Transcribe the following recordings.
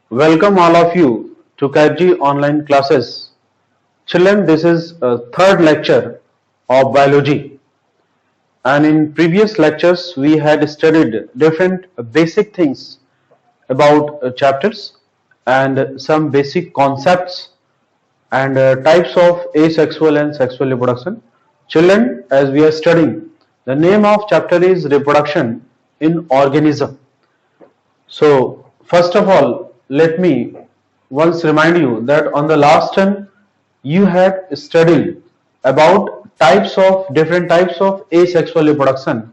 Welcome all of you to KG online classes. Children, this is a third lecture of biology, and in previous lectures we had studied different basic things about chapters and some basic concepts and types of asexual and sexual reproduction. Children, as we are studying, the name of chapter is reproduction in organism. So, first of all, let me once remind you that on the last term you had studied about different types of asexual reproduction,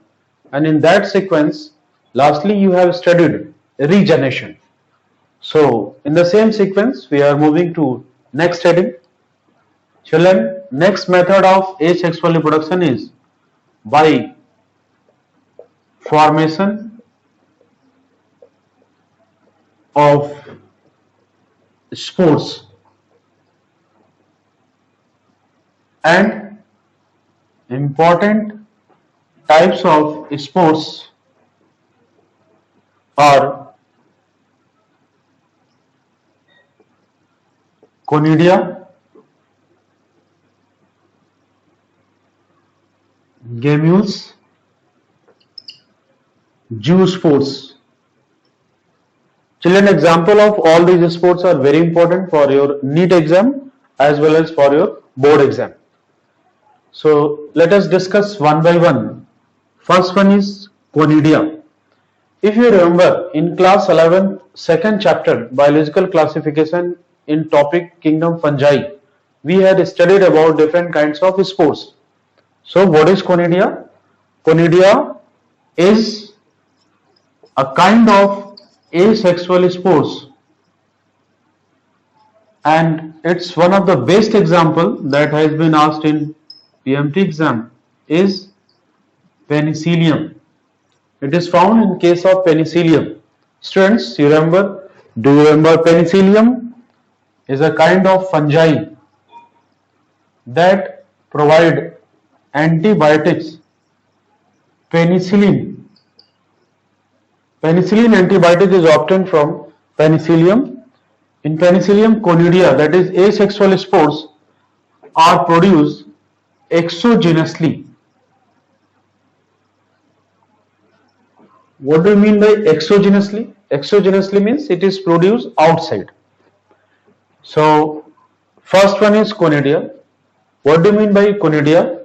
and in that sequence, lastly you have studied regeneration. So, in the same sequence, we are moving to next heading. Children, next method of asexual reproduction is by formation of spores, and important types of spores are conidia, gamules, zoospores. Children, example of all these sports are very important for your NEET exam as well as for your board exam. So let us discuss one by one. First one is conidia. If you remember in class 11 second chapter biological classification in topic kingdom fungi, we had studied about different kinds of spores. So what is conidia? Conidia is a kind of asexual spores, and it's one of the best example that has been asked in PMT exam is penicillium. It is found in case of penicillium. Students, do you remember penicillium is a kind of fungi that provide antibiotics. Penicillin antibiotic is obtained from penicillium. In penicillium, conidia, that is asexual spores, are produced exogenously. What do you mean by exogenously? Exogenously means it is produced outside. So, first one is conidia. What do you mean by conidia?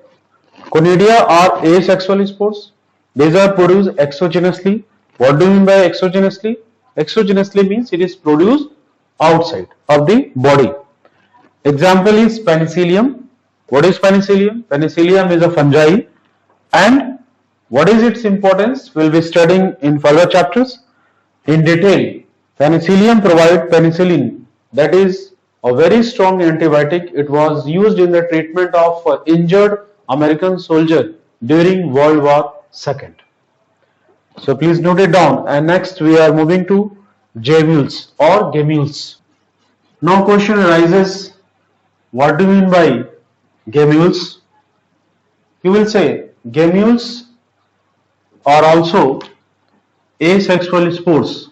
Conidia are asexual spores. These are produced exogenously. What do you mean by exogenously? Exogenously means it is produced outside of the body. Example is penicillium. What is penicillium? Penicillium is a fungi, and what is its importance? We'll be studying in further chapters in detail. Penicillium provides penicillin, that is a very strong antibiotic. It was used in the treatment of injured American soldier during World War II. So please note it down. And next we are moving to gamules or gamules. Now question arises, what do you mean by gamules? You will say gamules are also asexual spores.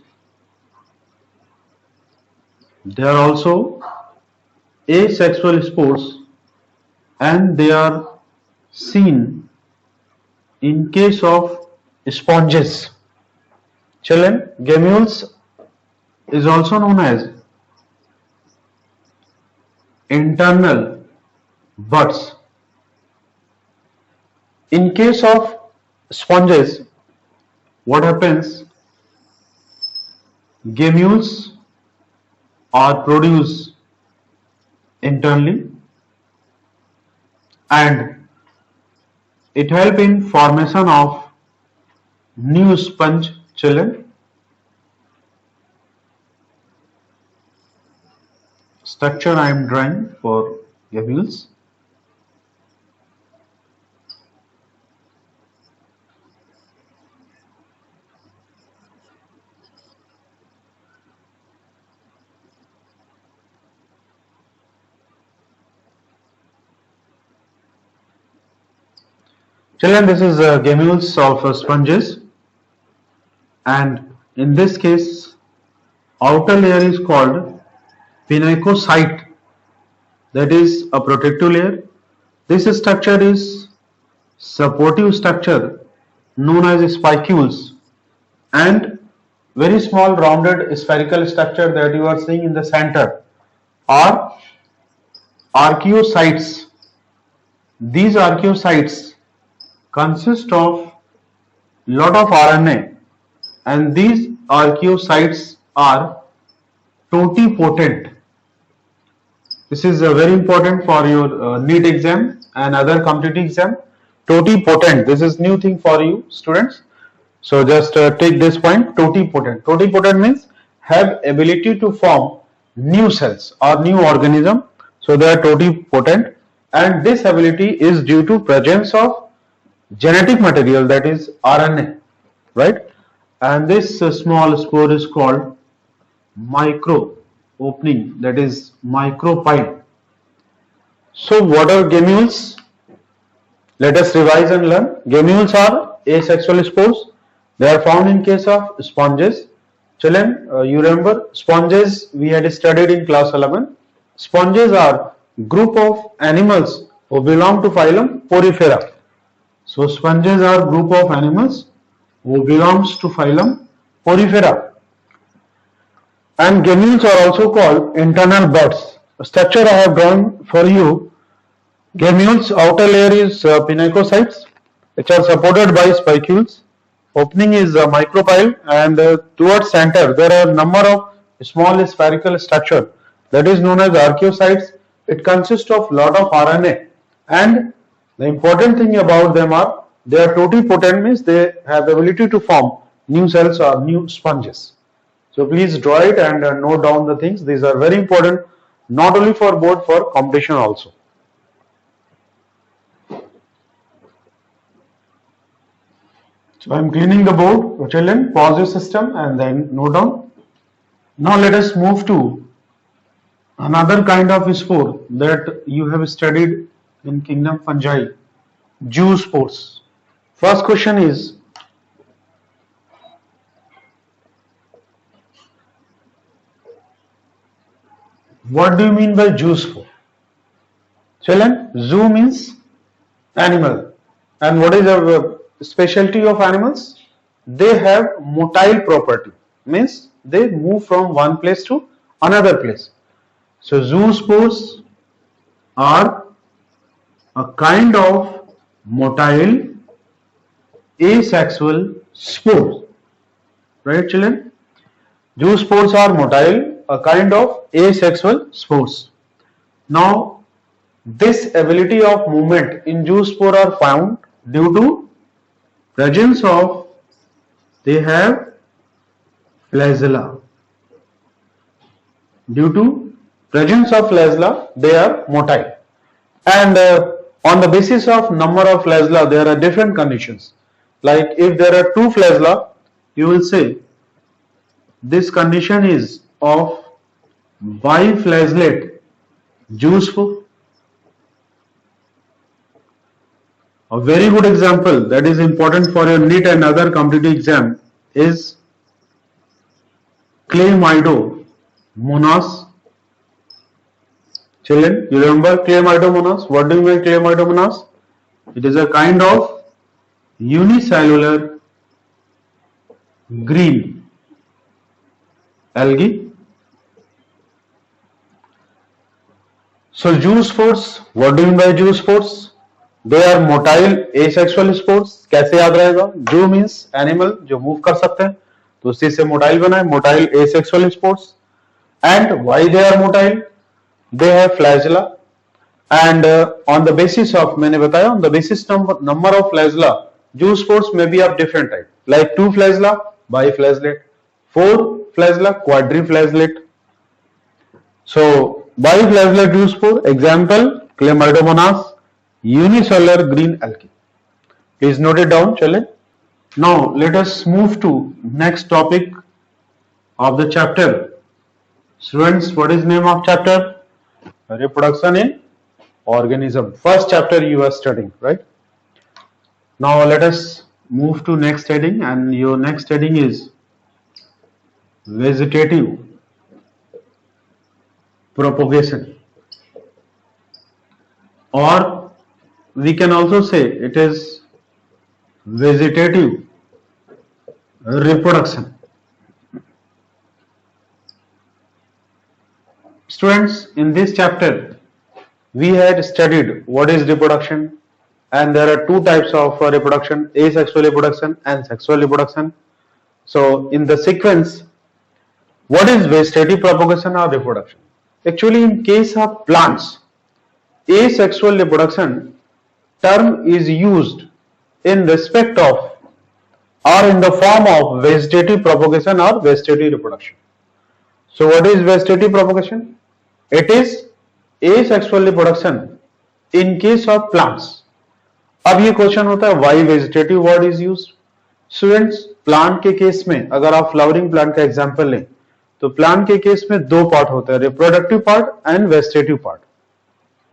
They are also asexual spores, and they are seen in case of sponges. Children, gamules is also known as internal buds. In case of sponges, what happens? Gamules are produced internally, and it helps in formation of new sponge. Children, structure I am drawing for gamules. Children, this is gamules of sponges, and in this case outer layer is called pinacocyte, that is a protective layer. This structure is supportive structure known as spicules, and very small rounded spherical structure that you are seeing in the center are archaeocytes. These archaeocytes consist of lot of RNA, and these archaeocytes are totipotent. This is very important for your NEET exam and other competitive exam. Totipotent. This is new thing for you students. So just take this point. Totipotent. Totipotent means have ability to form new cells or new organism. So they are totipotent, and this ability is due to presence of genetic material, that is RNA, right? And this small spore is called micro opening, that is micropyle. So what are gamules? Let us revise and learn. Gamules are asexual spores. They are found in case of sponges. Children, you remember sponges we had studied in class 11. Sponges are group of animals who belong to phylum Porifera. So sponges are group of animals who belongs to phylum Porifera. And gamules are also called internal buds. The structure I have drawn for you. Gamules outer layer is pinacocytes, which are supported by spicules. Opening is micropyle, and towards center there are number of small spherical structure that is known as archaeocytes. It consists of lot of RNA, and the important thing about them are they are totipotent, means they have the ability to form new cells or new sponges. So please draw it and note down the things. These are very important, not only for board, for competition also. So I am cleaning the board. Children, pause your system and then note down. Now let us move to another kind of spore that you have studied in kingdom fungi, zoospores. First question is, what do you mean by zoospore? Children, zoo means animal, and what is the specialty of animals? They have motile property, means they move from one place to another place. So zoospores are a kind of motile asexual spores, right children? Zoospores are motile, a kind of asexual spores. Now this ability of movement in zoospore are found due to presence of, they have flagella. Due to presence of flagella, they are motile. And on the basis of number of flagella, there are different conditions. Like if there are two flagella, you will say this condition is of biflagellate zoospore. A very good example that is important for your NEET and other competitive exam is Chlamydomonas. Children, you remember Chlamydomonas? What do you mean Chlamydomonas? It is a kind of unicellular green algae. So zoospores, what do you mean by zoospores? They are motile asexual spores. कैसे याद रहेगा? Zoo means animal जो move कर सकते हैं, तो उसी से motile बना है, motile asexual spores. And why they are motile? They have flagella, and on the basis of, मैंने बताया, on the basis number of flagella, zoospores may be of different type. Like 2 flagella, biflagellate, 4 flagella, quadriflagellate. So biflagellate zoospore, example Chlamydomonas, unicellular green algae. Please note it down, children. Now let us move to next topic of the chapter. Students, what is name of chapter? Reproduction in organism. First chapter you are studying, right? Now let us move to next heading, and your next heading is vegetative propagation, or we can also say it is vegetative reproduction. Students, in this chapter, we had studied what is reproduction, and there are two types of reproduction: asexual reproduction and sexual reproduction. So, in the sequence, what is vegetative propagation or reproduction? Actually, in case of plants, asexual reproduction term is used in respect of or in the form of vegetative propagation or vegetative reproduction. So what is vegetative propagation? It is asexual reproduction in case of plants. अब ये question होता है why vegetative word is used. Students, plant के case में अगर आप flowering plant का example लें तो प्लांट के केस में दो पार्ट होता है, reproductive part and vegetative part.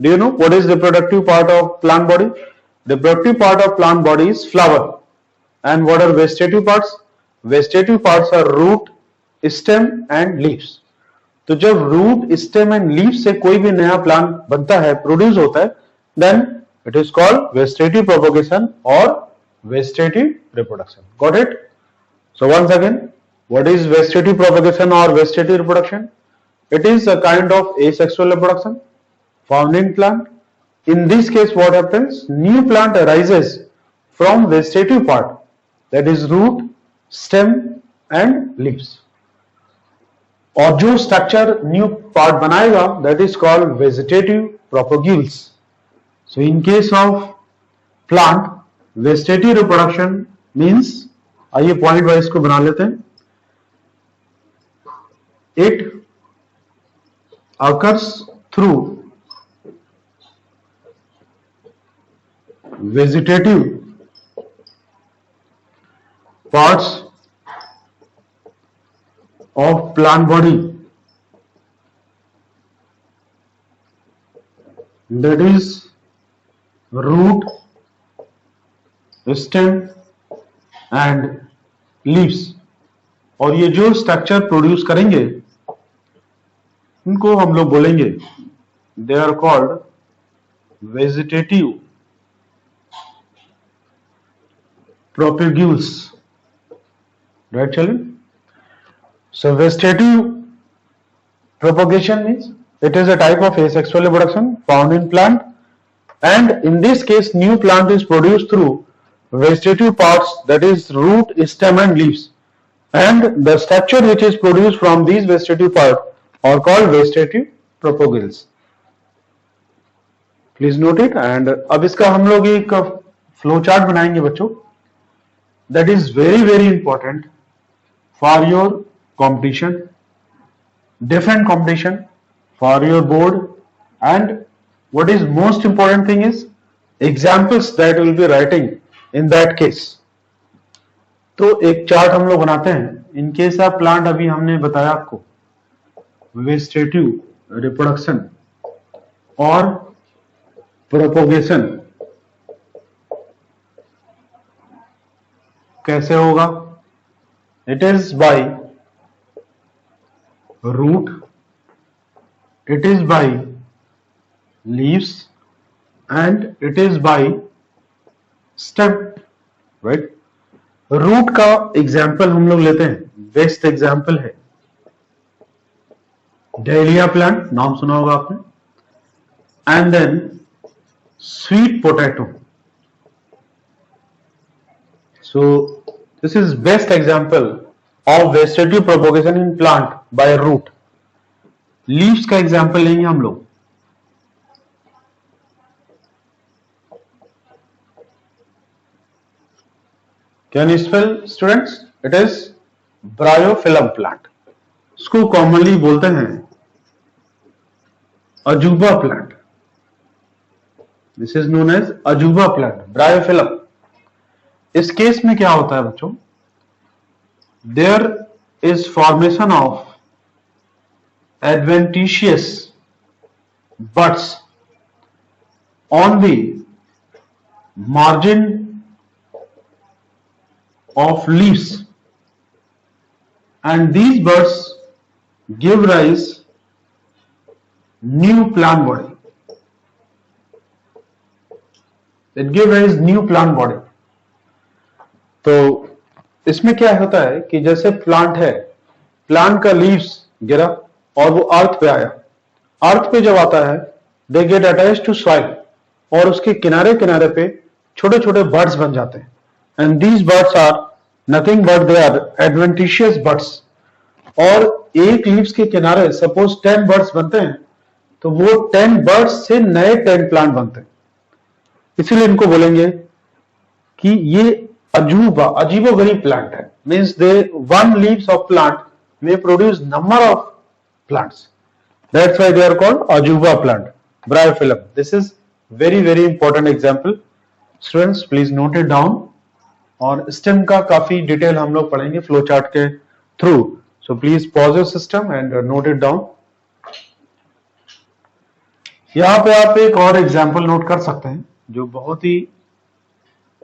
Do you know what is reproductive part of plant body? Reproductive part of plant body is flower. And what are vegetative parts? Vegetative parts are root, stem and leaves. तो जब root, stem and leaves से कोई भी नया plant बनता है, produce होता है, then it is called vegetative propagation or vegetative reproduction. Got it? So once again, what is vegetative propagation or vegetative reproduction? It is a kind of asexual reproduction found in plant. In this case, what happens? New plant arises from vegetative part, that is root, stem and leaves. और जो structure new part बनाएगा, that is called vegetative propagules. So in case of plant, vegetative reproduction means, आइए point wise को बना लेते हैं. It occurs through vegetative parts of plant body, that is root, stem and leaves. और ये जो structure produce करेंगे उनको हम लोग बोलेंगे, they are called vegetative propagules. Right, children? So vegetative propagation means it is a type of asexual reproduction found in plant, and in this case new plant is produced through vegetative parts, that is root, stem and leaves, and the structure which is produced from these vegetative parts are called vegetative propagules. Please note it. And अब इसका हम लोग एक flow chart बनाएंगे बच्चों. That is very very important for your competition, different competition, for your board, and what is most important thing is examples that will be writing in that case. तो एक chart हम लोग बनाते हैं. In case of plant अभी हमने बताया आपको वेजिटेटिव रिप्रोडक्शन और प्रोपोगेशन कैसे होगा. It is by root, it is by leaves and it is by stem. Right. Root का एग्जाम्पल हम लोग लेते हैं, बेस्ट एग्जाम्पल है डेलिया प्लांट, नाम सुना होगा आपने. And then sweet potato. So this is best example of vegetative propagation in plant by root. Leaves का example लेंगे हम लोग. Can you spell, students? It is bryophyllum plant. इसको commonly बोलते हैं अजूबा plant. This is known as अजूबा plant, bryophyllum. इस केस में क्या होता है बच्चों? There is formation of adventitious buds on the margin of leaves, and these buds give rise new plant body. It gives rise new plant body. तो इसमें क्या होता है कि जैसे प्लांट है, प्लांट का लीव्स गिरा और वो अर्थ पे आया, अर्थ पे जब आता है they get attach to soil और उसके किनारे किनारे पे छोटे छोटे बर्ड्स बन जाते हैं, and these buds are nothing but they are adventitious buds. और एक लीव्स के किनारे सपोज 10 बर्ड्स बनते हैं तो वो 10 बर्ड्स से नए 10 प्लांट बनते हैं, इसीलिए इनको बोलेंगे कि ये अजीबोगरीब प्लांट है। Means they one leaves of plant may produce number of plants. That's why they are called ajuba plant, bryophyllum. This is very important example. Students, please note it down. और स्टेम का काफी detail हम लोग पढ़ेंगे flow chart के through, so please pause your system and note it down. यहाँ पे आप एक और एग्जाम्पल नोट कर सकते हैं जो बहुत ही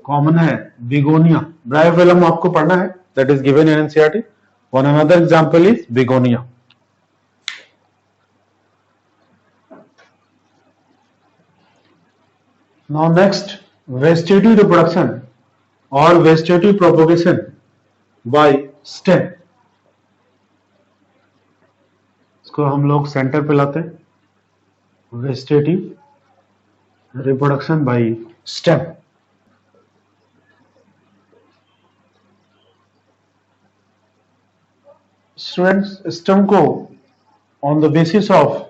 कॉमन है, बिगोनिया। ब्रायोफिलम आपको पढ़ना है, that is given in NCERT. One another example is begonia. Now next, vegetative reproduction or vegetative propagation by stem. इसको हम लोग सेंटर पे लाते हैं, vegetative reproduction by stem. Students, stem को on the basis of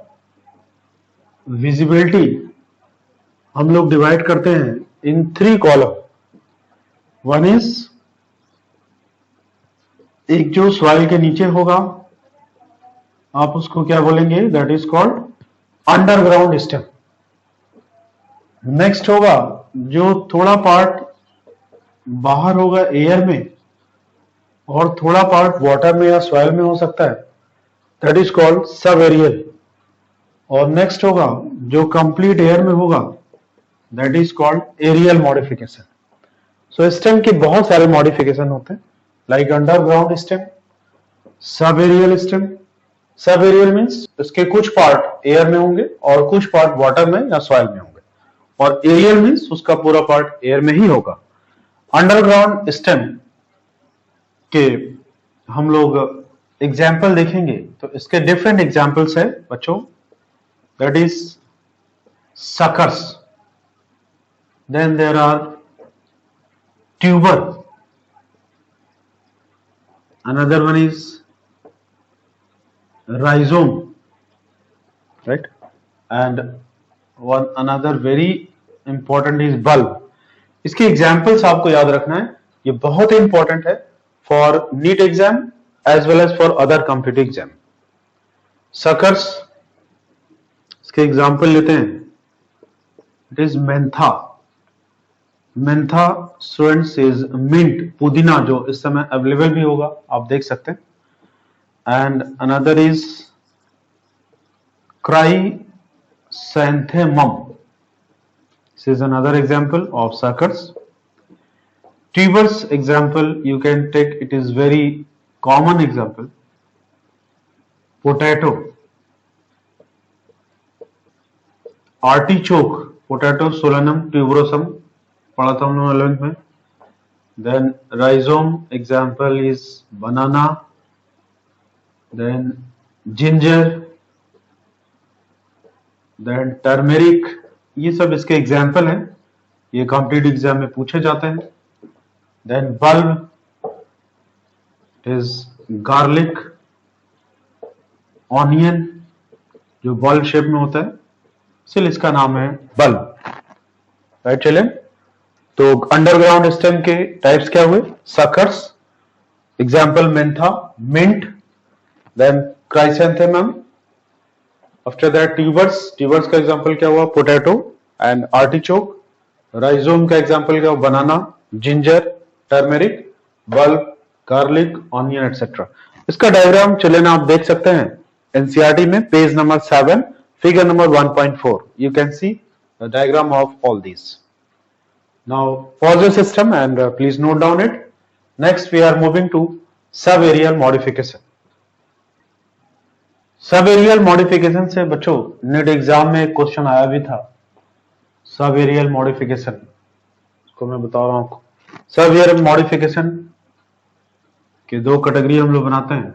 visibility हम लोग divide करते हैं इन 3 कॉलम। वन इज एक जो सॉइल के नीचे होगा, आप उसको क्या बोलेंगे, that is called underground stem. Next होगा जो थोड़ा पार्ट बाहर होगा एयर में और थोड़ा पार्ट वाटर में या सॉइल में हो सकता है, that is called sub aerial. और नेक्स्ट होगा जो कंप्लीट एयर में होगा, that is called aerial modification. So stem के बहुत सारे मॉडिफिकेशन होते हैं, like underground stem, sub aerial stem. Sub aerial means इसके कुछ पार्ट एयर में होंगे और कुछ पार्ट वाटर में या सॉइल में होंगे, और एरियल मीन्स उसका पूरा पार्ट एयर में ही होगा। अंडरग्राउंड स्टेम के हम लोग एग्जाम्पल देखेंगे तो इसके डिफरेंट एग्जाम्पल्स है बच्चों, that is suckers, then there are tuber, another one is rhizome, right, and one another very important is bulb. इसके एग्जाम्पल्स आपको याद रखना है, ये बहुत इंपॉर्टेंट है for NEET exam as well as for other competitive exam. Suckers, इसके example लेते हैं, it is mentha. Mentha students is mint, पुदीना, जो इस समय अवेलेबल भी होगा, आप देख सकते हैं। And another is chrysanthemum, this is another example of suckers. Tubers example you can take, it is very common example, potato, artichoke, potato solanum tuberosum, पढ़ा था हम लोग 11th में। then rhizome example is banana, then ginger, then turmeric, ये सब इसके example हैं, ये कॉम्पिटिटिव एग्जाम में पूछे जाते हैं। Then bulb is garlic, onion, जो बल्ब शेप में होता है, इसलिए इसका नाम है बल्ब, राइट। चलें, तो अंडरग्राउंड स्टेम के टाइप्स क्या हुए, suckers, example mentha, mint, then chrysanthemum, after that tubers, tubers का एग्जाम्पल क्या हुआ, पोटैटो एंड आर्टिचोक, राइजोम का एग्जाम्पल क्या हुआ, banana, ginger, turmeric, bulb, garlic, onion etcetera. इसका डायग्राम चले ना आप देख सकते हैं एनसीईआरटी में, page number 7, figure number 1.4, you can see the diagram of all this. Now pause your system and please note down it. Next we are moving to sub aerial modification. Sub aerial modification से बच्चों net exam में एक question आया भी था। सब aerial modification, इसको मैं बता रहा हूं आपको। सब एरियल मॉडिफिकेशन के दो कैटेगरी हम लोग बनाते हैं।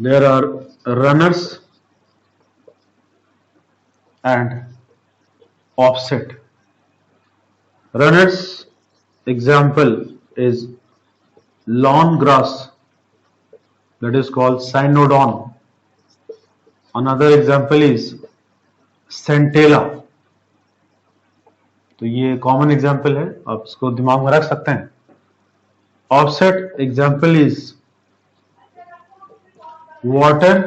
There are runners and offset. Runners example is lawn grass, that is called cynodon. Another example is centella. तो ये कॉमन एग्जाम्पल है, आप इसको दिमाग में रख सकते हैं। Offset example is water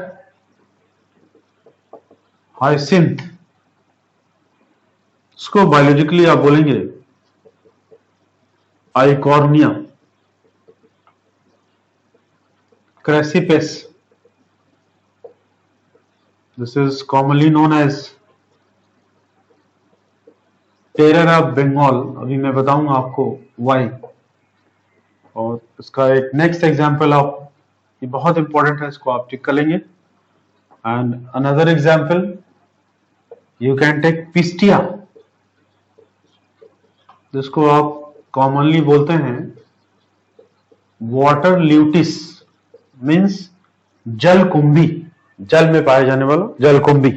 hyacinth. इसको बायोलॉजिकली आप बोलेंगे eichhornia crassipes. This is commonly known as terror of Bengal. अभी मैं बताऊंगा आपको वाई। और इसका एक नेक्स्ट एग्जाम्पल आप, ये बहुत इंपॉर्टेंट है, इसको आप टिक कर लेंगे। And another example you can take pistia, जिसको आप कॉमनली बोलते हैं वाटर ल्यूटिस, मीन्स जल कुंभी, जल में पाए जाने वाला जल कुंभी।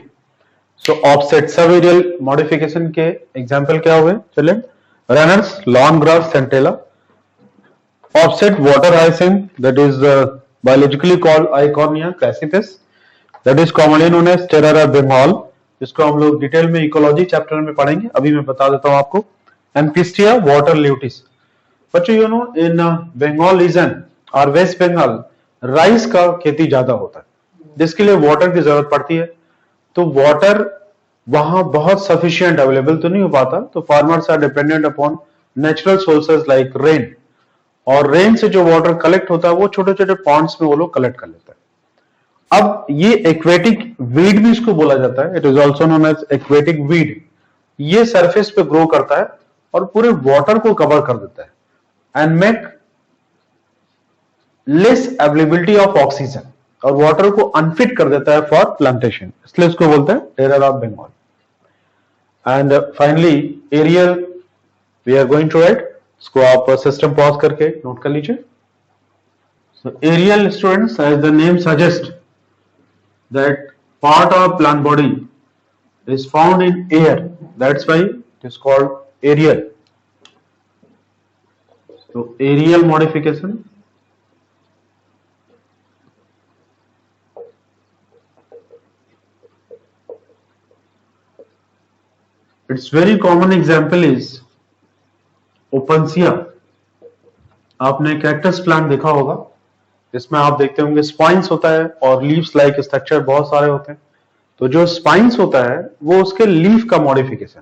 सो ऑफसेट सब एरियल मॉडिफिकेशन के एग्जाम्पल क्या हुए? चलिए, runners lawn grass centella. Offset water hyacinth, that is biologically called eichhornia crassipes, that is commonly known as terror of Bengal, जिसको हम लोग डिटेल में इकोलॉजी चैप्टर में पढ़ेंगे। अभी मैं बता देता हूं आपको। And Pistia water luteis. बच्चों you know in Bengal region और वेस्ट बंगाल राइस का खेती ज्यादा होता है, जिसके लिए वाटर की जरूरत पड़ती है। तो वाटर वहां बहुत सफिशिएंट अवेलेबल तो नहीं हो पाता, तो farmers are dependent upon natural sources like rain. और रेन से जो वाटर कलेक्ट होता है वो छोटे छोटे पॉन्ड्स में वो लोग कलेक्ट कर लेते हैं। अब ये एक्वेटिक वीड भी इसको बोला जाता है, it is also known as aquatic weed. ये सरफेस पे ग्रो करता है और पूरे वाटर को कवर कर देता है and make less availability of oxygen, और वाटर को अनफिट कर देता है फॉर प्लांटेशन, इसलिए इसको बोलते हैं terror of Bengal. And finally aerial we are going to write, इसको आप सिस्टम पॉज करके नोट कर लीजिए। So aerial students, as the name suggest that part of plant body is found in air, that's why it is called aerial. So aerial modification, its very common example is opuntia. आपने cactus plant देखा होगा, जिसमें आप देखते होंगे spines होता है और लीव्स लाइक स्ट्रक्चर बहुत सारे होते हैं। तो जो स्पाइन्स होता है वो उसके लीफ का मॉडिफिकेशन,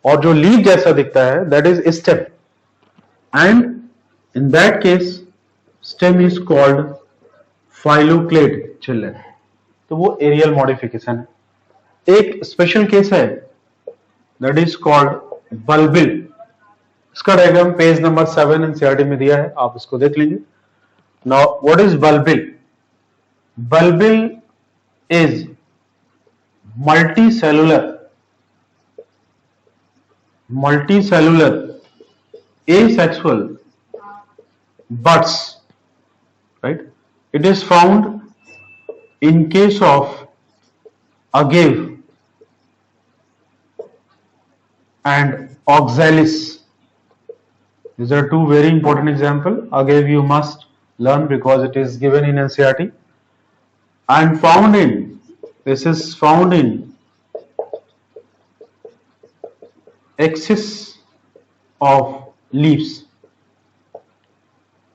और जो लीफ जैसा दिखता है that is stem, and in that case stem is called phylloclade children. तो वो एरियल मॉडिफिकेशन है। एक स्पेशल केस है दैट इज कॉल्ड बल्बिल। इसका डायग्राम पेज नंबर 7 एनसीईआरटी में दिया है, आप इसको देख लीजिए। Now what is bulbil? Bulbil is multicellular asexual buds, right? It is found in case of agave and oxalis. These are two very important examples. Agave you must learn because it is given in NCERT, and found in, this is found in axis of leaves.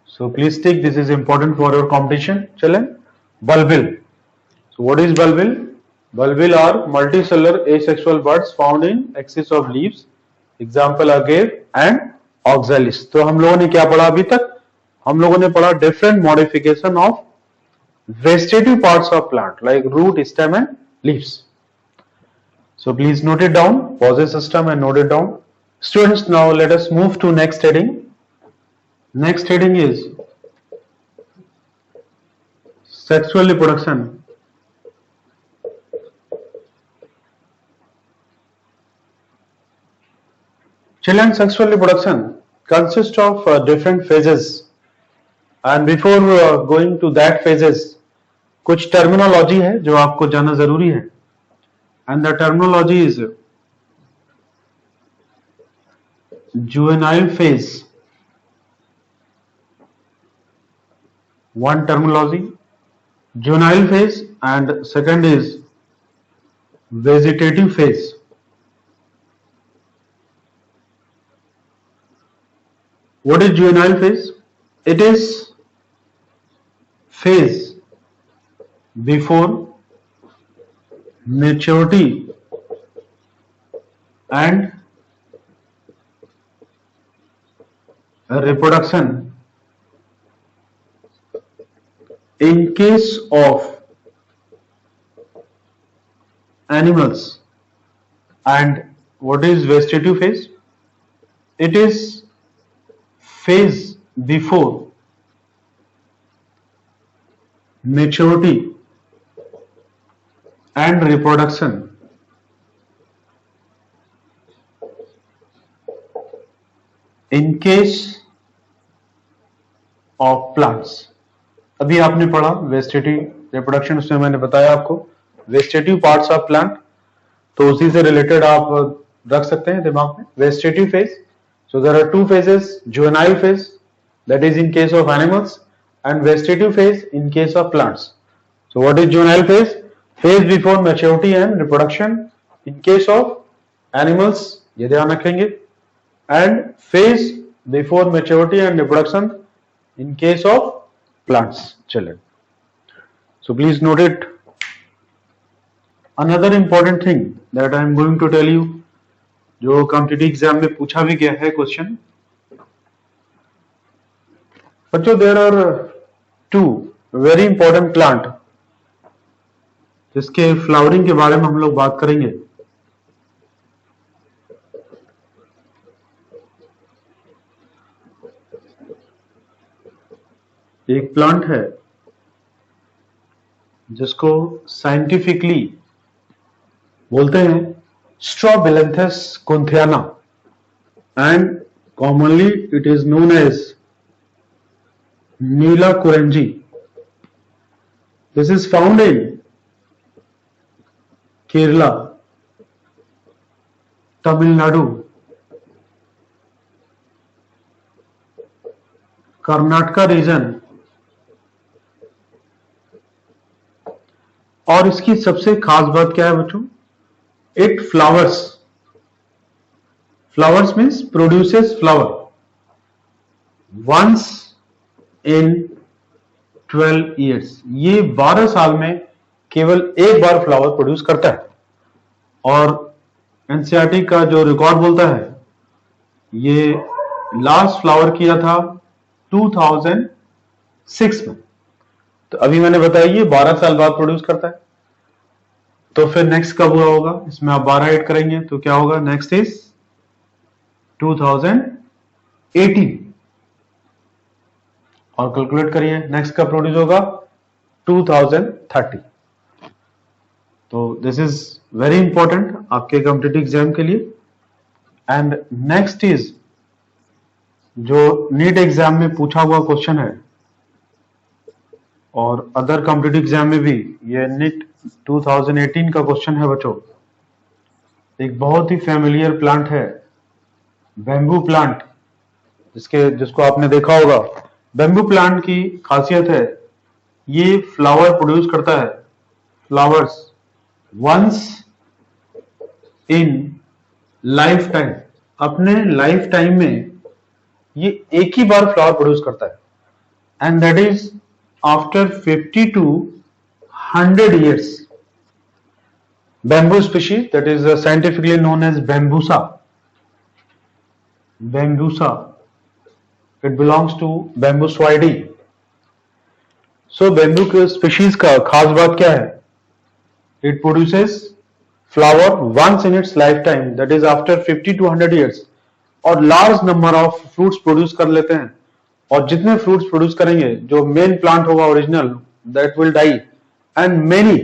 So please take, this is important for your competition. Chalen, bulbil. So what is bulbil? Bulbil are multicellular asexual buds found in axis of leaves. Example agave and oxalis. तो हम लोगों ने क्या पढ़ा अभी तक? हम लोगों ने पढ़ा different modification of vegetative parts of plant like root, stem and leaves. So please note it down, pause the system and note it down. Students, now let us move to next heading. Next heading is sexual reproduction. Children, sexual reproduction consists of different phases, and before going to that phases, कुछ terminology है जो आपको जानना जरूरी है, and the terminology is juvenile phase, one terminology, juvenile phase, and second is vegetative phase. What is juvenile phase? It is phase before maturity and reproduction in case of animals. And what is vegetative phase? It is phase before maturity and reproduction in case of plants. अभी आपने पढ़ा vegetative reproduction, उसमें मैंने बताया आपको vegetative parts of plant, तो उसी से रिलेटेड आप रख सकते हैं दिमाग में vegetative phase. So there are two phases, juvenile phase, that is in case of animals, and vegetative phase in case of plants. So what is juvenile phase? Phase before maturity and reproduction in case of animals, ये ध्यान रखेंगे, and phase before maturity and reproduction in case of plants, children. So please note it. Another important thing that I am going to tell you, जो competitive exam में पूछा भी गया है question. बच्चों, there are two very important plant जिसके flowering के बारे में हम लोग बात करेंगे. एक प्लांट है जिसको साइंटिफिकली बोलते हैं Strobilanthes kunthiana, and commonly it is known as Neela Kurenji. This is found in Kerala, Tamil Nadu, Karnataka region, और इसकी सबसे खास बात क्या है बच्चों? It flowers. Flowers means produces flower once in 12 years. ये 12 साल में केवल एक बार फ्लावर प्रोड्यूस करता है. और एनसीईआरटी का जो रिकॉर्ड बोलता है, ये लास्ट फ्लावर किया था 2006 में. तो अभी मैंने बताया ये 12 साल बाद प्रोड्यूस करता है. तो फिर नेक्स्ट कब हुआ होगा? इसमें आप 12 ऐड करेंगे तो क्या होगा? नेक्स्ट इज 2018, और कैलकुलेट करिए नेक्स्ट कब प्रोड्यूस होगा? 2030. तो दिस इज वेरी इंपॉर्टेंट आपके कॉम्पिटिटिव एग्जाम के लिए. एंड नेक्स्ट इज जो नीट एग्जाम में पूछा हुआ क्वेश्चन है, और अदर कॉम्पिटिटिव एग्जाम में भी ये नीट 2018 का क्वेश्चन है बच्चों. एक बहुत ही फेमिलियर प्लांट है, बैम्बू प्लांट, जिसको आपने देखा होगा. बैम्बू प्लांट की खासियत है ये फ्लावर प्रोड्यूस करता है, flowers once in life time. अपने लाइफ टाइम में ये एक ही बार फ्लावर प्रोड्यूस करता है, and that is after 50 to 100 years. Bamboo species that is scientifically known as Bambusa. Bambusa. It belongs to Bambusoideae. So bamboo species का खास बात क्या है? It produces flower once in its lifetime, that is after 50 to 100 years, और large number of fruits produce कर लेते हैं. और जितने फ्रूट्स प्रोड्यूस करेंगे, जो मेन प्लांट होगा original, that will die and many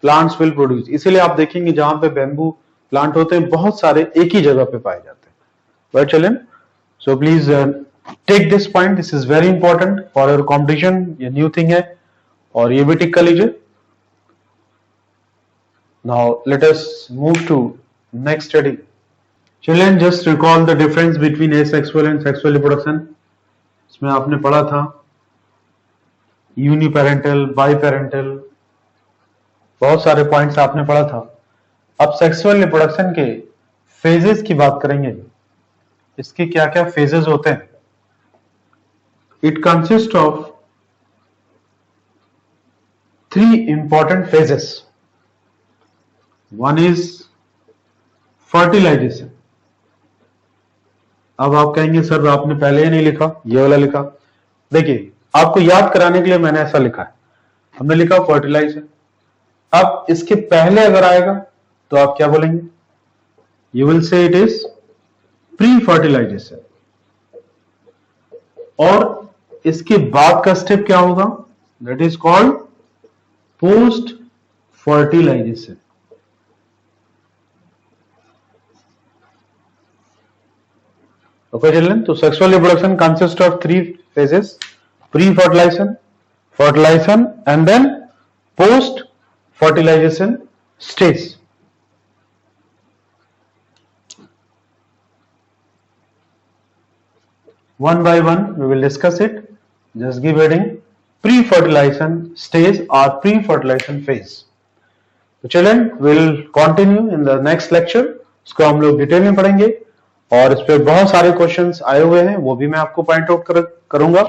plants will produce. इसीलिए आप देखेंगे जहां पे बैम्बू प्लांट होते हैं बहुत सारे एक ही जगह पे पाए जाते हैं. Right children? So please take this point. This is very important for your competition. ये new thing है और ये भी टिक कर लीजिए. Now let us move to next study. Children, just recall the difference between asexual and sexual reproduction. इसमें आपने पढ़ा था यूनिपेरेंटल, बाईपेरेंटल, बहुत सारे पॉइंट्स आपने पढ़ा था. अब सेक्सुअल रिप्रोडक्शन के फेजेस की बात करेंगे. इसके क्या क्या फेजेस होते हैं. It consist of 3 important phases. One is fertilization. अब आप कहेंगे सर आपने पहले ही नहीं लिखा, ये वाला लिखा. देखिए आपको याद कराने के लिए मैंने ऐसा लिखा है. हमने लिखा फर्टिलाइजेशन. अब इसके पहले अगर आएगा तो आप क्या बोलेंगे? You will say it is pre fertilization. और इसके बाद का स्टेप क्या होगा? That is called post fertilization. Okay children, so sexual reproduction consists of 3 phases: pre-fertilization, fertilization and then post-fertilization stage. One by one we will discuss it. Just give heading pre-fertilization stage or pre-fertilization phase. So children, we will continue in the next lecture. इसको हम लोग detail में पढ़ेंगे और इस पे बहुत सारे क्वेश्चंस आए हुए हैं, वो भी मैं आपको पॉइंट आउट करूंगा.